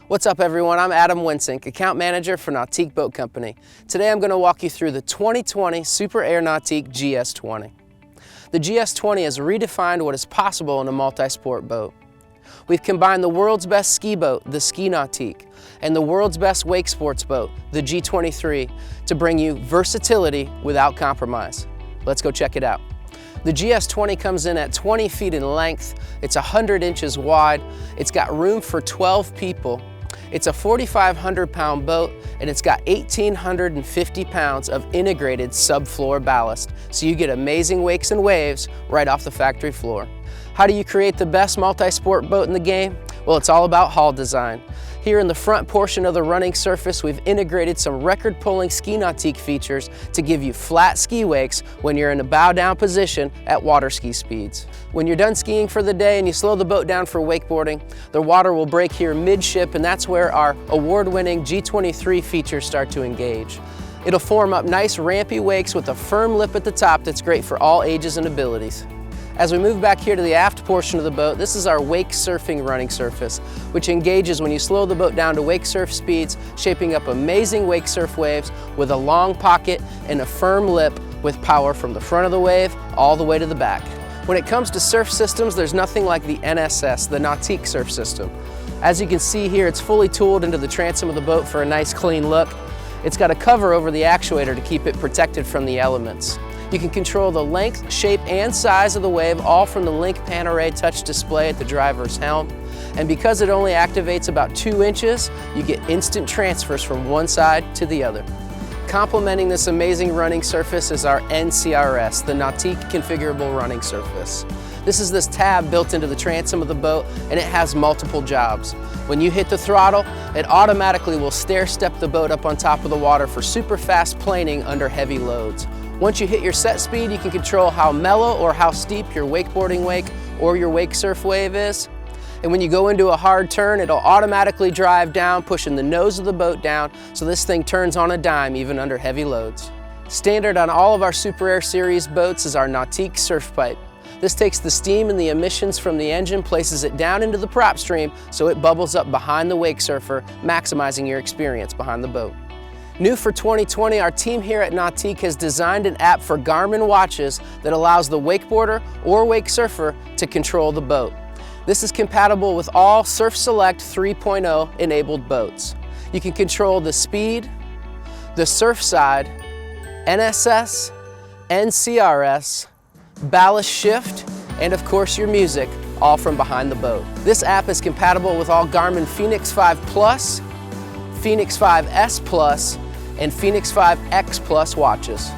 What's up everyone, I'm Adam Winsink, Account Manager for Nautique Boat Company. Today I'm going to walk you through the 2020 Super Air Nautique GS20. The GS20 has redefined what is possible in a multi-sport boat. We've combined the world's best ski boat, the Ski Nautique, and the world's best wake sports boat, the G23, to bring you versatility without compromise. Let's go check it out. The GS20 comes in at 20 feet in length, it's 100 inches wide, it's got room for 12 people, it's a 4,500 pound boat, and it's got 1,850 pounds of integrated subfloor ballast, so you get amazing wakes and waves right off the factory floor. How do you create the best multi-sport boat in the game? Well, it's all about hull design. Here in the front portion of the running surface, we've integrated some record-pulling Ski Nautique features to give you flat ski wakes when you're in a bow-down position at water ski speeds. When you're done skiing for the day and you slow the boat down for wakeboarding, the water will break here midship, and that's where our award-winning G23 features start to engage. It'll form up nice rampy wakes with a firm lip at the top that's great for all ages and abilities. As we move back here to the aft portion of the boat, this is our wake surfing running surface, which engages when you slow the boat down to wake surf speeds, shaping up amazing wake surf waves with a long pocket and a firm lip with power from the front of the wave all the way to the back. When it comes to surf systems, there's nothing like the NSS, the Nautique surf system. As you can see here, it's fully tooled into the transom of the boat for a nice clean look. It's got a cover over the actuator to keep it protected from the elements. You can control the length, shape, and size of the wave all from the Link Pan Array touch display at the driver's helm. And because it only activates about 2 inches, you get instant transfers from one side to the other. Complementing this amazing running surface is our NCRS, the Nautique Configurable Running Surface. This is this tab built into the transom of the boat, and it has multiple jobs. When you hit the throttle, it automatically will stair-step the boat up on top of the water for super fast planing under heavy loads. Once you hit your set speed, you can control how mellow or how steep your wakeboarding wake or your wake surf wave is. And when you go into a hard turn, it'll automatically drive down, pushing the nose of the boat down, so this thing turns on a dime even under heavy loads. Standard on all of our Super Air series boats is our Nautique surf pipe. This takes the steam and the emissions from the engine, places it down into the prop stream so it bubbles up behind the wake surfer, maximizing your experience behind the boat. New for 2020, our team here at Nautique has designed an app for Garmin watches that allows the wakeboarder or wake surfer to control the boat. This is compatible with all Surf Select 3.0 enabled boats. You can control the speed, the surf side, NSS, NCRS, ballast shift, and of course your music, all from behind the boat. This app is compatible with all Garmin Fenix 5 Plus, Fenix 5S Plus, and Fenix 5X Plus watches.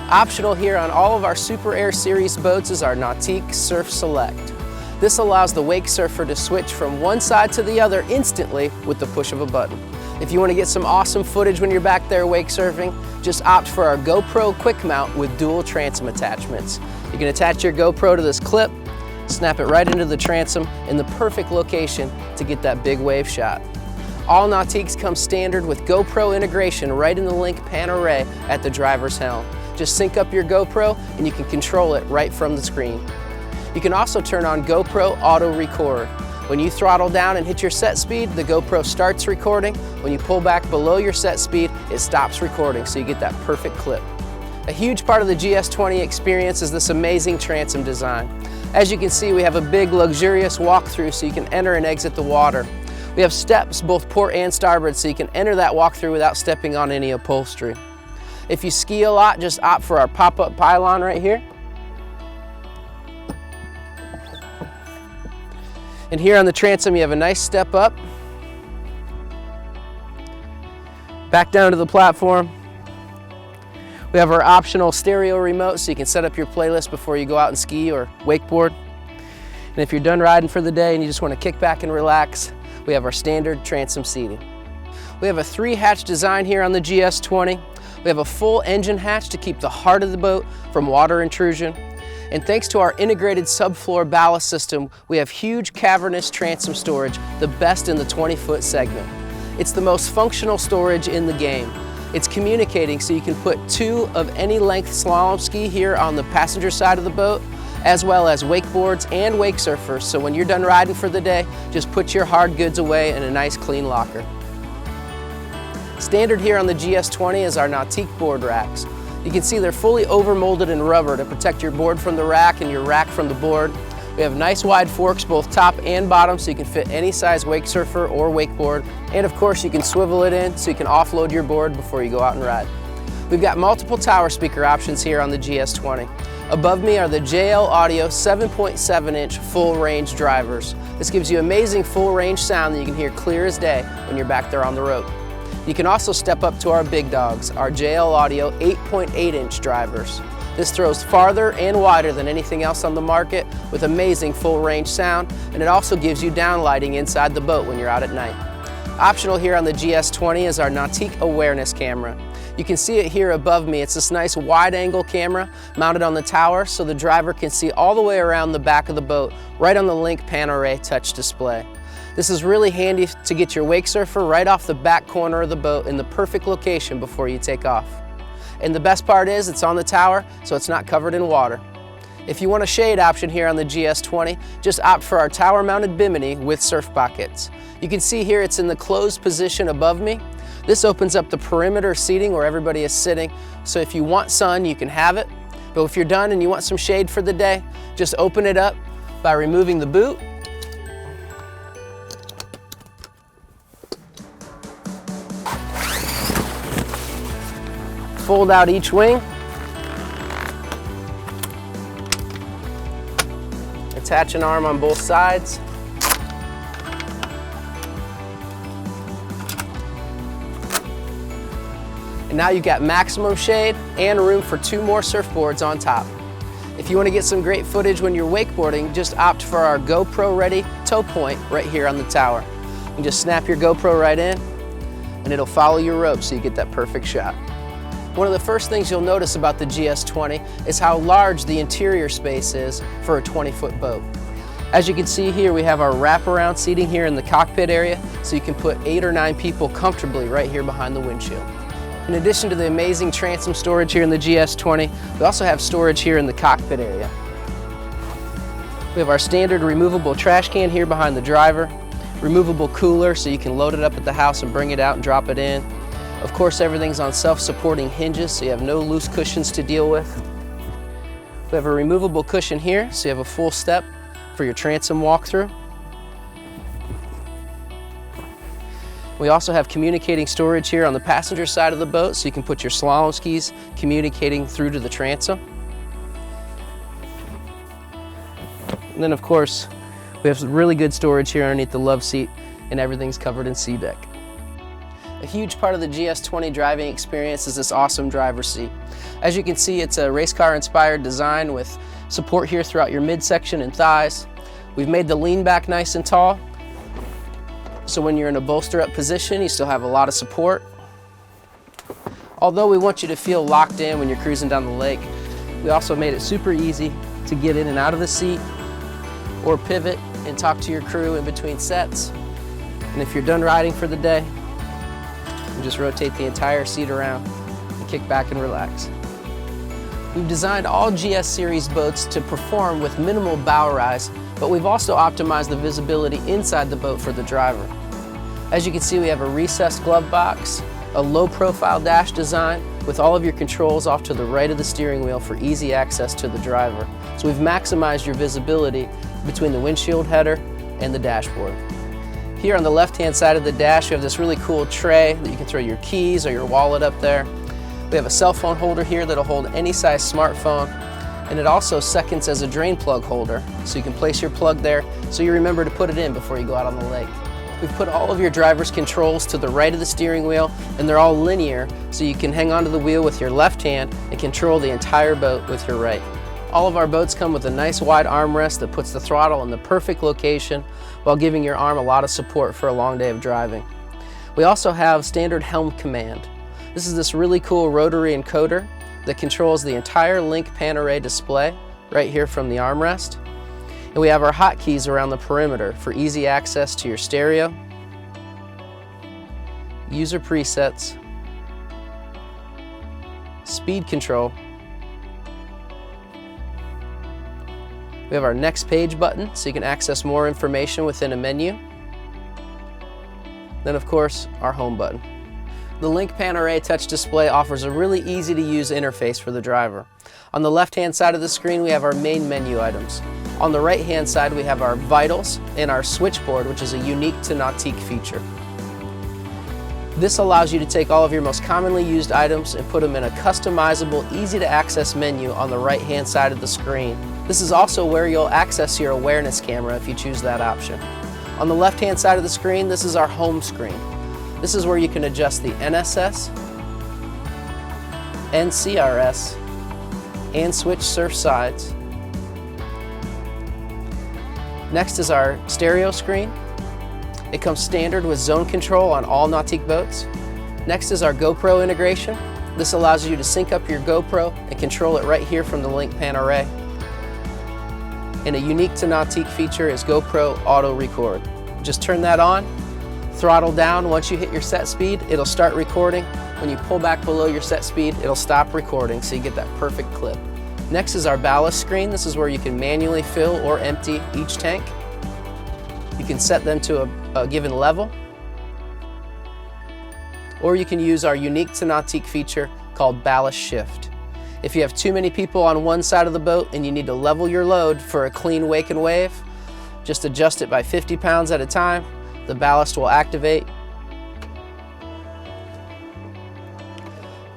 Optional here on all of our Super Air series boats is our Nautique Surf Select. This allows the wake surfer to switch from one side to the other instantly with the push of a button. If you want to get some awesome footage when you're back there wake surfing, just opt for our GoPro Quick Mount with dual transom attachments. You can attach your GoPro to this clip, snap it right into the transom in the perfect location to get that big wave shot. All Nautiques come standard with GoPro integration right in the Link Pan Array at the driver's helm. Just sync up your GoPro and you can control it right from the screen. You can also turn on GoPro Auto Record. When you throttle down and hit your set speed, the GoPro starts recording. When you pull back below your set speed, it stops recording, so you get that perfect clip. A huge part of the GS20 experience is this amazing transom design. As you can see, we have a big luxurious walkthrough so you can enter and exit the water. We have steps both port and starboard so you can enter that walkthrough without stepping on any upholstery. If you ski a lot, just opt for our pop-up pylon right here. And here on the transom you have a nice step up. Back down to the platform. We have our optional stereo remote so you can set up your playlist before you go out and ski or wakeboard. And if you're done riding for the day and you just want to kick back and relax, we have our standard transom seating. We have a 3-hatch design here on the GS20. We have a full engine hatch to keep the heart of the boat from water intrusion. And thanks to our integrated subfloor ballast system, we have huge cavernous transom storage, the best in the 20-foot segment. It's the most functional storage in the game. It's communicating so you can put 2 of any length slalom ski here on the passenger side of the boat, as well as wakeboards and wake surfers, so when you're done riding for the day, just put your hard goods away in a nice clean locker. Standard here on the GS20 is our Nautique board racks. You can see they're fully overmolded in rubber to protect your board from the rack and your rack from the board. We have nice wide forks both top and bottom so you can fit any size wake surfer or wakeboard. And of course you can swivel it in so you can offload your board before you go out and ride. We've got multiple tower speaker options here on the GS20. Above me are the JL Audio 7.7-inch full range drivers. This gives you amazing full range sound that you can hear clear as day when you're back there on the road. You can also step up to our big dogs, our JL Audio 8.8-inch drivers. This throws farther and wider than anything else on the market with amazing full range sound, and it also gives you downlighting inside the boat when you're out at night. Optional here on the GS20 is our Nautique awareness camera. You can see it here above me. It's this nice wide angle camera mounted on the tower so the driver can see all the way around the back of the boat right on the Link Pan Array touch display. This is really handy to get your wake surfer right off the back corner of the boat in the perfect location before you take off. And the best part is it's on the tower, so it's not covered in water. If you want a shade option here on the GS20, just opt for our tower-mounted bimini with surf pockets. You can see here it's in the closed position above me. This opens up the perimeter seating where everybody is sitting, so if you want sun, you can have it. But if you're done and you want some shade for the day, just open it up by removing the boot. Fold out each wing, attach an arm on both sides, and now you've got maximum shade and room for 2 more surfboards on top. If you want to get some great footage when you're wakeboarding, just opt for our GoPro Ready tow point right here on the tower. You can just snap your GoPro right in and it'll follow your rope so you get that perfect shot. One of the first things you'll notice about the GS20 is how large the interior space is for a 20-foot boat. As you can see here, we have our wraparound seating here in the cockpit area, so you can put 8 or 9 people comfortably right here behind the windshield. In addition to the amazing transom storage here in the GS20, we also have storage here in the cockpit area. We have our standard removable trash can here behind the driver, removable cooler so you can load it up at the house and bring it out and drop it in. Of course, everything's on self-supporting hinges, so you have no loose cushions to deal with. We have a removable cushion here, so you have a full step for your transom walkthrough. We also have communicating storage here on the passenger side of the boat, so you can put your slalom skis communicating through to the transom. And then, of course, we have some really good storage here underneath the love seat, and everything's covered in sea deck. A huge part of the GS20 driving experience is this awesome driver's seat. As you can see, it's a race car inspired design with support here throughout your midsection and thighs. We've made the lean back nice and tall, so when you're in a bolster up position, you still have a lot of support. Although we want you to feel locked in when you're cruising down the lake, we also made it super easy to get in and out of the seat or pivot and talk to your crew in between sets. And if you're done riding for the day, you just rotate the entire seat around and kick back and relax. We've designed all GS series boats to perform with minimal bow rise, but we've also optimized the visibility inside the boat for the driver. As you can see, we have a recessed glove box, a low profile dash design with all of your controls off to the right of the steering wheel for easy access to the driver. So we've maximized your visibility between the windshield header and the dashboard. Here on the left-hand side of the dash, we have this really cool tray that you can throw your keys or your wallet up there. We have a cell phone holder here that'll hold any size smartphone, and it also seconds as a drain plug holder, so you can place your plug there so you remember to put it in before you go out on the lake. We've put all of your driver's controls to the right of the steering wheel, and they're all linear, so you can hang onto the wheel with your left hand and control the entire boat with your right. All of our boats come with a nice wide armrest that puts the throttle in the perfect location while giving your arm a lot of support for a long day of driving. We also have standard helm command. This is this really cool rotary encoder that controls the entire Link Pan Array display right here from the armrest. And we have our hotkeys around the perimeter for easy access to your stereo, user presets, speed control, We have our next page button, so you can access more information within a menu. Then of course, our home button. The Link Pan Array touch display offers a really easy to use interface for the driver. On the left hand side of the screen we have our main menu items. On the right hand side we have our vitals and our switchboard, which is a unique to Nautique feature. This allows you to take all of your most commonly used items and put them in a customizable, easy to access menu on the right hand side of the screen. This is also where you'll access your awareness camera if you choose that option. On the left hand side of the screen, this is our home screen. This is where you can adjust the NSS, NCRS, and switch surf sides. Next is our stereo screen. It comes standard with zone control on all Nautique boats. Next is our GoPro integration. This allows you to sync up your GoPro and control it right here from the Link Pan Array. And a unique to Nautique feature is GoPro Auto Record. Just turn that on, throttle down. Once you hit your set speed, it'll start recording. When you pull back below your set speed, it'll stop recording, so you get that perfect clip. Next is our ballast screen. This is where you can manually fill or empty each tank. You can set them to a given level, or you can use our unique to Nautique feature called ballast shift. If you have too many people on one side of the boat and you need to level your load for a clean wake and wave, just adjust it by 50 pounds at a time. The ballast will activate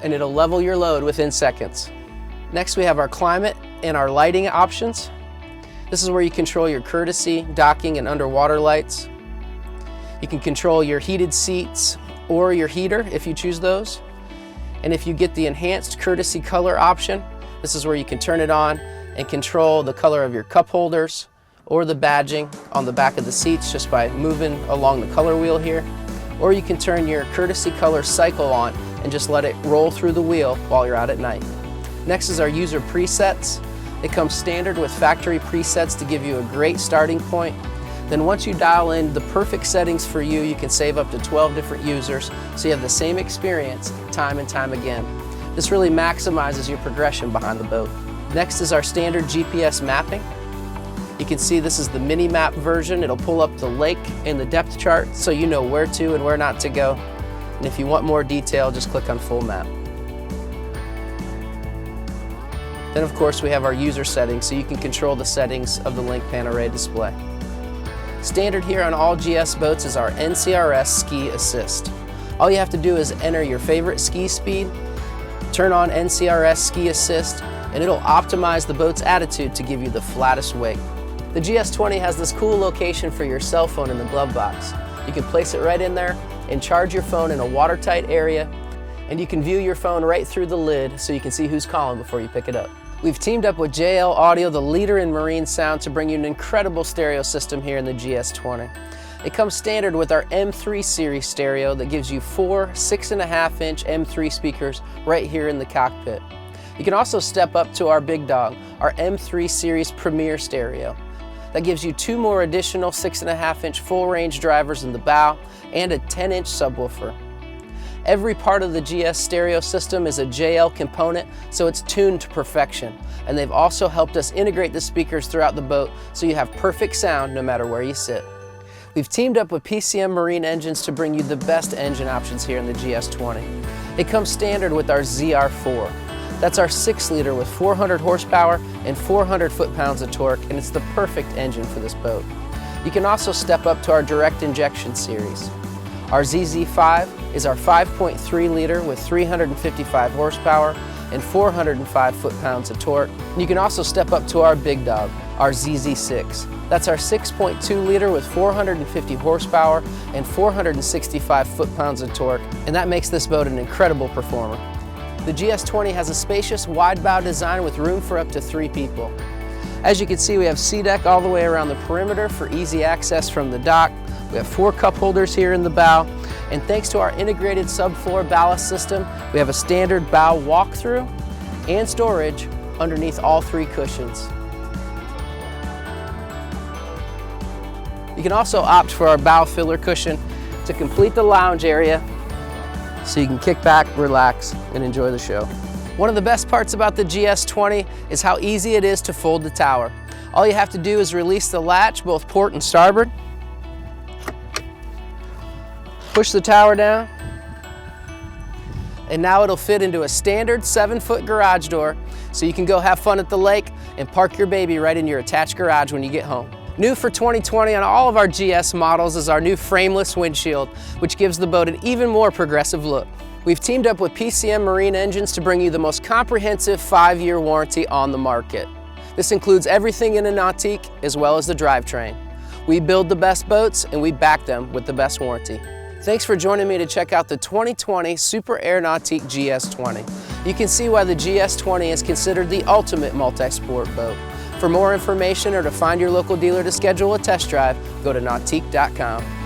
and it'll level your load within seconds. Next we have our climate and our lighting options. This is where you control your courtesy, docking, and underwater lights. You can control your heated seats or your heater if you choose those. And if you get the enhanced courtesy color option, this is where you can turn it on and control the color of your cup holders or the badging on the back of the seats just by moving along the color wheel here. Or you can turn your courtesy color cycle on and just let it roll through the wheel while you're out at night. Next is our user presets. It comes standard with factory presets to give you a great starting point. Then once you dial in the perfect settings for you, you can save up to 12 different users, so you have the same experience time and time again. This really maximizes your progression behind the boat. Next is our standard GPS mapping. You can see this is the mini map version. It'll pull up the lake and the depth chart so you know where to and where not to go. And if you want more detail, just click on full map. Then of course we have our user settings, so you can control the settings of the Link Pan Array display. Standard here on all GS boats is our NCRS Ski Assist. All you have to do is enter your favorite ski speed, turn on NCRS Ski Assist, and it'll optimize the boat's attitude to give you the flattest wake. The GS20 has this cool location for your cell phone in the glove box. You can place it right in there and charge your phone in a watertight area, and you can view your phone right through the lid so you can see who's calling before you pick it up. We've teamed up with JL Audio, the leader in marine sound, to bring you an incredible stereo system here in the GS20. It comes standard with our M3 series stereo that gives you 4 6.5-inch M3 speakers right here in the cockpit. You can also step up to our big dog, our M3 series Premier stereo. That gives you 2 more additional 6.5-inch full-range drivers in the bow and a 10-inch subwoofer. Every part of the GS stereo system is a JL component, so it's tuned to perfection. And they've also helped us integrate the speakers throughout the boat so you have perfect sound no matter where you sit. We've teamed up with PCM Marine Engines to bring you the best engine options here in the GS20. It comes standard with our ZR4. That's our 6-liter with 400 horsepower and 400 foot-pounds of torque, and it's the perfect engine for this boat. You can also step up to our direct injection series. Our ZZ5 is our 5.3-liter with 355 horsepower and 405 foot-pounds of torque. And you can also step up to our big dog, our ZZ6. That's our 6.2-liter with 450 horsepower and 465 foot-pounds of torque, and that makes this boat an incredible performer. The GS20 has a spacious, wide bow design with room for up to 3 people. As you can see, we have SeaDeck all the way around the perimeter for easy access from the dock. We have 4 cup holders here in the bow, and thanks to our integrated subfloor ballast system, we have a standard bow walk-through and storage underneath all 3 cushions. You can also opt for our bow filler cushion to complete the lounge area so you can kick back, relax, and enjoy the show. One of the best parts about the GS20 is how easy it is to fold the tower. All you have to do is release the latch, both port and starboard. Push the tower down, and now it'll fit into a standard 7-foot garage door, so you can go have fun at the lake and park your baby right in your attached garage when you get home. New for 2020 on all of our GS models is our new frameless windshield, which gives the boat an even more progressive look. We've teamed up with PCM Marine Engines to bring you the most comprehensive 5-year warranty on the market. This includes everything in a Nautique as well as the drivetrain. We build the best boats and we back them with the best warranty. Thanks for joining me to check out the 2020 Super Air Nautique GS20. You can see why the GS20 is considered the ultimate multi-sport boat. For more information or to find your local dealer to schedule a test drive, go to nautique.com.